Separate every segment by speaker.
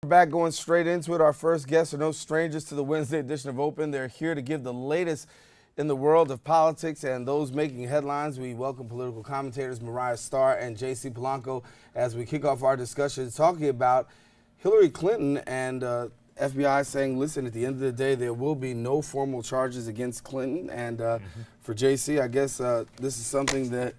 Speaker 1: Back going straight into it. Our first guests are no strangers to the Wednesday edition of Open. They're here to give the latest in the world of politics and those making headlines. We welcome political commentators Marriah Starr and Polanco as we kick off our discussion talking about Hillary Clinton and FBI saying, listen, at the end of the day, there will be no formal charges against Clinton. And for JC, I guess this is something that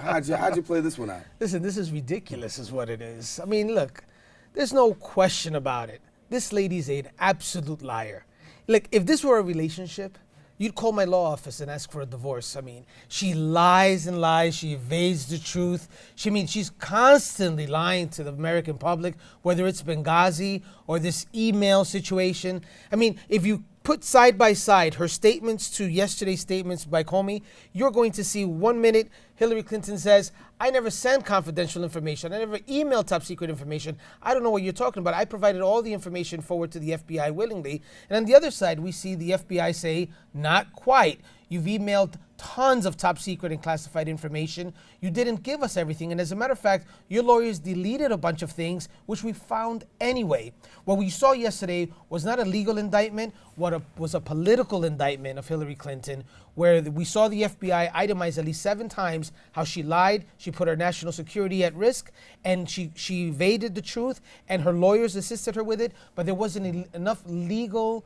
Speaker 1: how'd you play this one out?
Speaker 2: Listen, this is ridiculous is what it is. I mean, look, there's no question about it. This lady's an absolute liar. Look, if this were a relationship, you'd call my law office and ask for a divorce. I mean, she lies and lies. She evades the truth. She's constantly lying to the American public, whether it's Benghazi or this email situation. I mean, if you put side by side her statements to yesterday's statements by Comey, you're going to see 1 minute Hillary Clinton says, I never sent confidential information. I never emailed top secret information. I don't know what you're talking about. I provided all the information forward to the FBI willingly. And on the other side, we see the FBI say, not quite. You've emailed tons of top secret and classified information. You didn't give us everything. And as a matter of fact, your lawyers deleted a bunch of things, which we found anyway. What we saw yesterday was not a legal indictment, was a political indictment of Hillary Clinton, where we saw the FBI itemize at least 7 times how she lied, she put her national security at risk, and she evaded the truth, and her lawyers assisted her with it, but there wasn't enough legal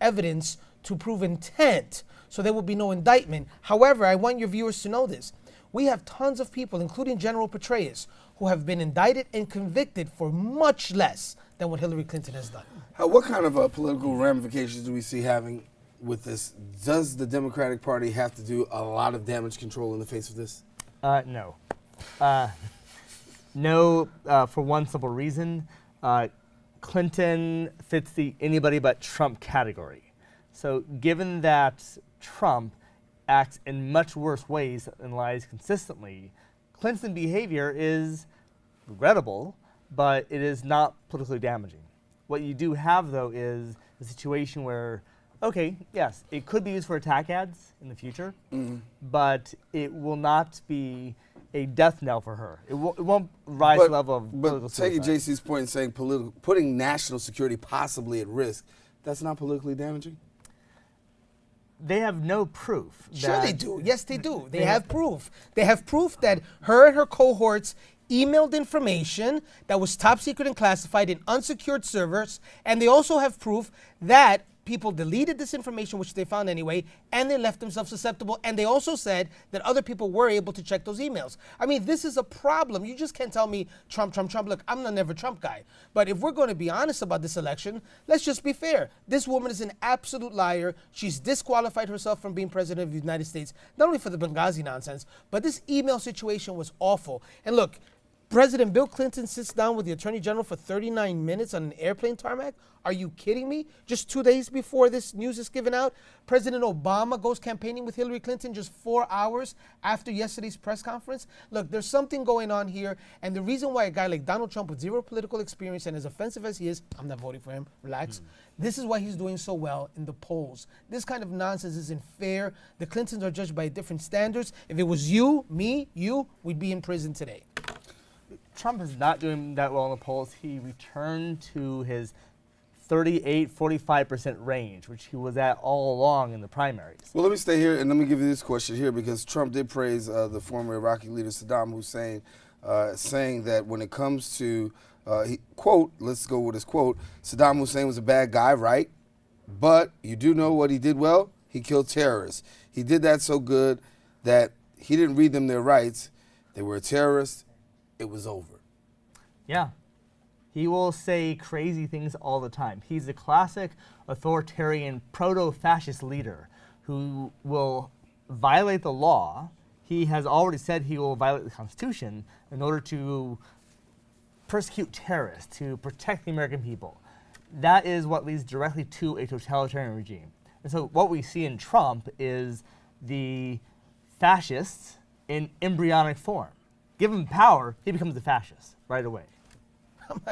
Speaker 2: evidence to prove intent, so there will be no indictment. However, I want your viewers to know this. We have tons of people, including General Petraeus, who have been indicted and convicted for much less than what Hillary Clinton has done.
Speaker 1: What kind of political ramifications do we see having with this? Does the Democratic Party have to do a lot of damage control in the face of this?
Speaker 3: No. No, for one simple reason. Clinton fits the anybody but Trump category. So given that Trump acts in much worse ways and lies consistently, Clinton's behavior is regrettable, but it is not politically damaging. What you do have, though, is a situation where, okay, yes, it could be used for attack ads in the future, but it will not be a death knell for her. It won't rise to the level of political suicide.
Speaker 1: But taking JC's point and saying putting national security possibly at risk, that's not politically damaging?
Speaker 2: They have no proof. Sure they do. Yes, they do. They have proof. They have proof that her and her cohorts emailed information that was top secret and classified in unsecured servers, and they also have proof that people deleted this information, which they found anyway, and they left themselves susceptible, and they also said that other people were able to check those emails. I mean, this is a problem. You just can't tell me Trump, Trump, Trump. Look, I'm the never Trump guy. But if we're going to be honest about this election, let's just be fair. This woman is an absolute liar. She's disqualified herself from being president of the United States, not only for the Benghazi nonsense, but this email situation was awful. And look, President Bill Clinton sits down with the Attorney General for 39 minutes on an airplane tarmac. Are you kidding me? Just 2 days before this news is given out, President Obama goes campaigning with Hillary Clinton just 4 hours after yesterday's press conference. Look, there's something going on here, and the reason why a guy like Donald Trump with zero political experience and as offensive as he is, I'm not voting for him, relax. This is why he's doing so well in the polls. This kind of nonsense isn't fair. The Clintons are judged by different standards. If it was you, me, you, we'd be in prison today.
Speaker 3: Trump is not doing that well in the polls. He returned to his 38-45% range, which he was at all along in the primaries.
Speaker 1: Well, let me stay here and let me give you this question here, because Trump did praise the former Iraqi leader Saddam Hussein, saying that when it comes to, quote, let's go with his quote, Saddam Hussein was a bad guy, right? But you do know what he did well? He killed terrorists. He did that so good that he didn't read them their rights. They were a terrorist. It was over.
Speaker 3: Yeah. He will say crazy things all the time. He's a classic authoritarian proto-fascist leader who will violate the law. He has already said he will violate the Constitution in order to persecute terrorists, to protect the American people. That is what leads directly to a totalitarian regime. And so what we see in Trump is the fascists in embryonic form. Give him power, he becomes a fascist right away.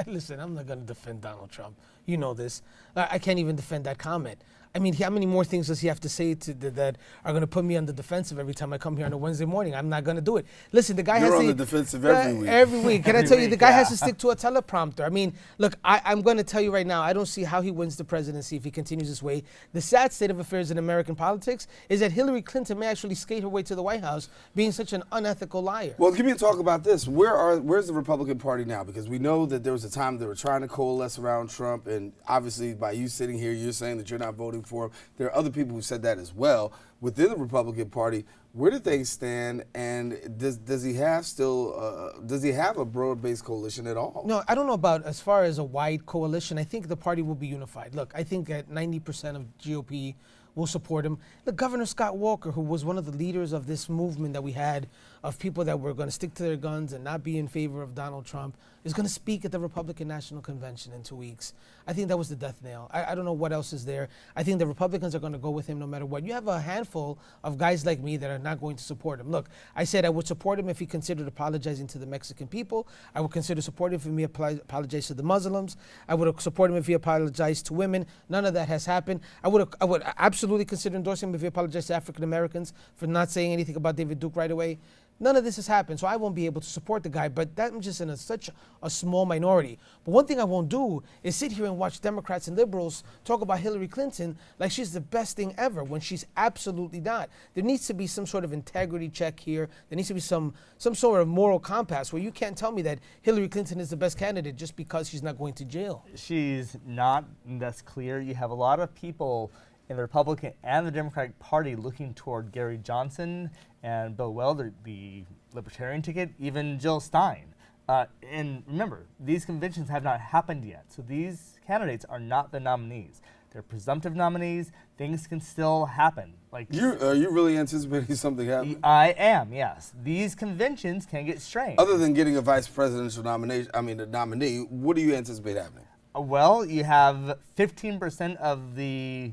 Speaker 2: Listen, I'm not going to defend Donald Trump. You know this. I can't even defend that comment. I mean, how many more things does he have to say that are going to put me on the defensive every time I come here on a Wednesday morning? I'm not going to do it. Listen, the guy
Speaker 1: You're
Speaker 2: has
Speaker 1: on
Speaker 2: to...
Speaker 1: the defensive every week.
Speaker 2: Every week. Can I
Speaker 3: Every
Speaker 2: tell you, the
Speaker 3: week,
Speaker 2: guy
Speaker 3: yeah.
Speaker 2: has to stick to a teleprompter. I mean, look, I'm going to tell you right now, I don't see how he wins the presidency if he continues this way. The sad state of affairs in American politics is that Hillary Clinton may actually skate her way to the White House being such an unethical liar.
Speaker 1: Well, give me a talk about this. Where's the Republican Party now? Because we know that there was a time they were trying to coalesce around Trump, and obviously by you sitting here, you're saying that you're not voting for him. There are other people who said that as well. Within the Republican Party, where do things stand, and does he have a broad-based coalition at all?
Speaker 2: No, I don't know about as far as a wide coalition. I think the party will be unified. Look, I think that 90% of GOP will support him. Look, Governor Scott Walker, who was one of the leaders of this movement that we had of people that were going to stick to their guns and not be in favor of Donald Trump, is going to speak at the Republican National Convention in 2 weeks. I think that was the death nail. I don't know what else is there. I think the Republicans are going to go with him no matter what. You have a handful of guys like me that are not going to support him. Look, I said I would support him if he considered apologizing to the Mexican people. I would consider supporting him if he apologized to the Muslims. I would support him if he apologized to women. None of that has happened. I would absolutely consider endorsing him if he apologized to African Americans for not saying anything about David Duke right away. None of this has happened, so I won't be able to support the guy, but that's just in such a small minority. But one thing I won't do is sit here and watch Democrats and liberals talk about Hillary Clinton like she's the best thing ever when she's absolutely not. There needs to be some sort of integrity check here. There needs to be some sort of moral compass where you can't tell me that Hillary Clinton is the best candidate just because she's not going to jail.
Speaker 3: She's not, that's clear. You have a lot of people in the Republican and the Democratic Party looking toward Gary Johnson and Bill Weld, the Libertarian ticket, even Jill Stein. And remember, these conventions have not happened yet, so these candidates are not the nominees. They're presumptive nominees. Things can still happen. Like,
Speaker 1: Are you really anticipating something happening?
Speaker 3: I am, yes. These conventions can get strange.
Speaker 1: Other than getting a vice presidential nomination, a nominee, what do you anticipate happening?
Speaker 3: Well, you have 15% of the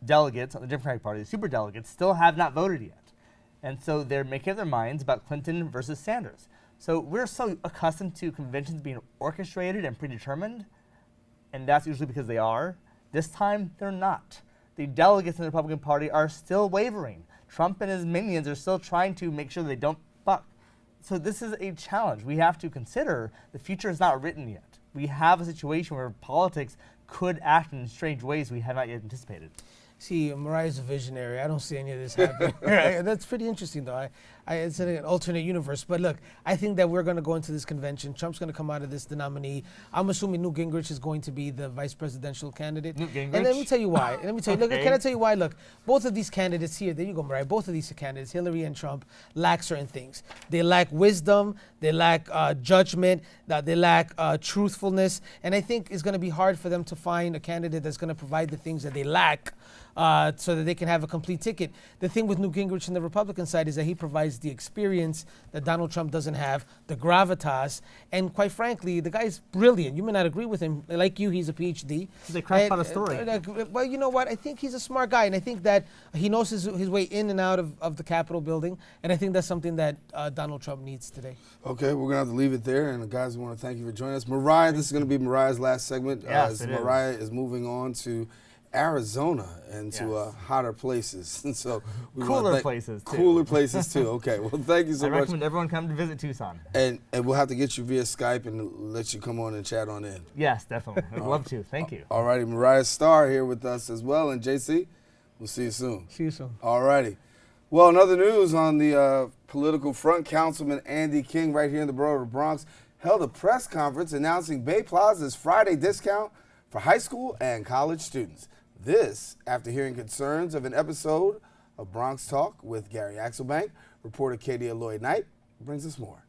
Speaker 3: delegates on the Democratic Party, the superdelegates, still have not voted yet. And so they're making up their minds about Clinton versus Sanders. So we're so accustomed to conventions being orchestrated and predetermined, and that's usually because they are. This time, they're not. The delegates in the Republican Party are still wavering. Trump and his minions are still trying to make sure they don't buck. So this is a challenge. We have to consider the future is not written yet. We have a situation where politics could act in strange ways we have not yet anticipated.
Speaker 2: See, Mariah's a visionary. I don't see any of this happening. Right? That's pretty interesting, though. It's an alternate universe. But look, I think that we're going to go into this convention. Trump's going to come out of this the nominee. I'm assuming Newt Gingrich is going to be the vice presidential candidate.
Speaker 3: Newt Gingrich?
Speaker 2: And let me tell you why. Look,
Speaker 3: Okay.
Speaker 2: can I tell you why? Look, both of these candidates here, there you go, Mariah. Both of these candidates, Hillary and Trump, lack certain things. They lack wisdom. They lack judgment. They lack truthfulness. And I think it's going to be hard for them to find a candidate that's going to provide the things that they lack. So that they can have a complete ticket. The thing with Newt Gingrich on the Republican side is that he provides the experience that Donald Trump doesn't have, the gravitas, and quite frankly, the guy's brilliant. You may not agree with him. Like you, he's a PhD.
Speaker 3: He's a crackpot of story.
Speaker 2: Well, you know what? I think he's a smart guy, and I think that he knows his way in and out of the Capitol building, and I think that's something that Donald Trump needs today.
Speaker 1: Okay, we're going to have to leave it there, and guys, we want to thank you for joining us. Mariah, this is going to be Mariah's last segment.
Speaker 3: Yes,
Speaker 1: Mariah is moving on to Arizona and to hotter places, and so we
Speaker 3: cooler places too.
Speaker 1: Cooler places too. Okay, well, thank you so
Speaker 3: I
Speaker 1: much.
Speaker 3: recommend everyone come to visit Tucson.
Speaker 1: And we'll have to get you via Skype and let you come on and chat on in.
Speaker 3: Yes, definitely. I'd love to. Thank you.
Speaker 1: All righty, Mariah Starr here with us as well, and JC, we'll see you soon.
Speaker 2: See you soon.
Speaker 1: All righty. Well, in other news on the political front, Councilman Andy King, right here in the borough of the Bronx, held a press conference announcing Bay Plaza's Friday discount for high school and college students. This after hearing concerns of an episode of Bronx Talk with Gary Axelbank. Reporter Katie Lloyd Knight brings us more.